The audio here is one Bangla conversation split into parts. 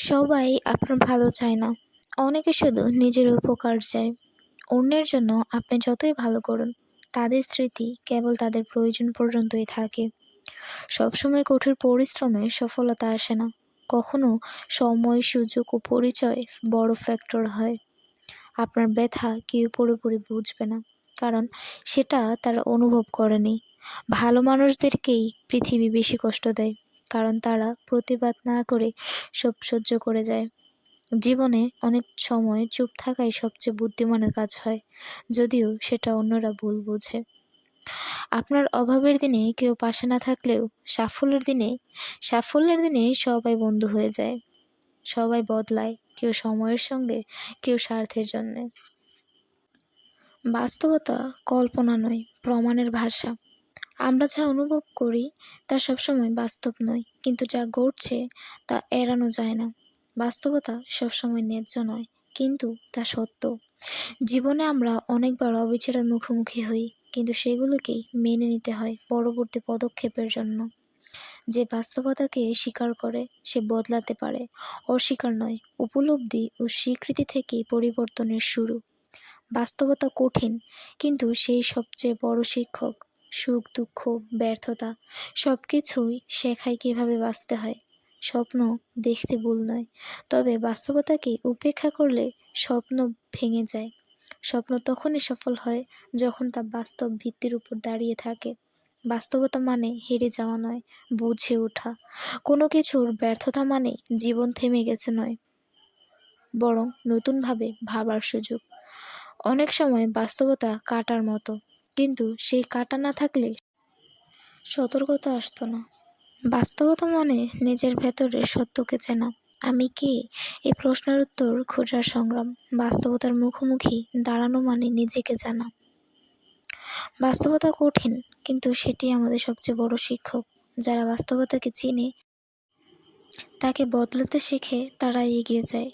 সবাই আপনার ভালো চায় না। অনেকে শুধু নিজের উপকার চায়। অন্যের জন্য আপনি যতই ভালো করুন, তাদের স্মৃতি কেবল তাদের প্রয়োজন পর্যন্তই থাকে। সবসময় কঠোর পরিশ্রমে সফলতা আসে না। কখনো সময়, সুযোগ ও পরিচয় বড় ফ্যাক্টর হয়। আপনার ব্যথা কেউ পুরোপুরি বুঝবে না, কারণ সেটা তারা অনুভব করেনি। ভালো মানুষদেরকেই পৃথিবী বেশি কষ্ট দেয়, কারণ তারা প্রতিবাদ না করে সব সহ্য করে যায়। জীবনে অনেক সময় চুপ থাকাই সবচেয়ে বুদ্ধিমানের কাজ হয়, যদিও সেটা অন্যরা ভুল বোঝে। আপনার অভাবের দিনে কেউ পাশে না থাকলেও সাফল্যের দিনে সবাই বন্ধু হয়ে যায়। সবাই বদলায়, কেউ সময়ের সঙ্গে, কেউ স্বার্থের জন্যে। বাস্তবতা কল্পনা নয়, প্রমাণের ভাষা। আমরা যা অনুভব করি তা সবসময় বাস্তব নয়, কিন্তু যা ঘটছে তা এড়ানো যায় না। বাস্তবতা সবসময় ন্যায্য নয়, কিন্তু তা সত্য। জীবনে আমরা অনেকবার অবিচারের মুখোমুখি হই, কিন্তু সেগুলোকেই মেনে নিতে হয় পরবর্তী পদক্ষেপের জন্য। যে বাস্তবতাকে স্বীকার করে সে বদলাতে পারে। অস্বীকার নয়, উপলব্ধি ও স্বীকৃতি থেকেই পরিবর্তনের শুরু। বাস্তবতা কঠিন, কিন্তু সেই সবচেয়ে বড় শিক্ষক। সুখ, দুঃখ, ব্যর্থতা সবকিছুই শেখায় কিভাবে বাঁচতে হয়। স্বপ্ন দেখতে ভুল নয়, তবে বাস্তবতাকে উপেক্ষা করলে স্বপ্ন ভেঙে যায়। স্বপ্ন তখনই সফল হয় যখন তা বাস্তব ভিত্তির উপর দাঁড়িয়ে থাকে। বাস্তবতা মানে হেরে যাওয়া নয়, বুঝে ওঠা। কোনো কিছুর ব্যর্থতা মানে জীবন থেমে গেছে নয়, বরং নতুনভাবে ভাবার সুযোগ। অনেক সময় বাস্তবতা কাঁটার মতো, কিন্তু সেই কাঁটা না থাকলে সতর্কতা আসতো না। বাস্তবতা মানে নিজের ভেতরের সত্যকে চেনা। আমি কে, এই প্রশ্নের উত্তর খোঁজার সংগ্রাম। বাস্তবতার মুখোমুখি দাঁড়ানো মানে নিজেকে জানা। বাস্তবতা কঠিন, কিন্তু সেটি আমাদের সবচেয়ে বড় শিক্ষক। যারা বাস্তবতাকে চিনে, তাকে বদলাতে শেখে, তারা এগিয়ে যায়।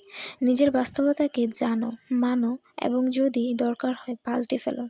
নিজের বাস্তবতাকে জানো, মানো এবং যদি দরকার হয় পাল্টে ফেলো।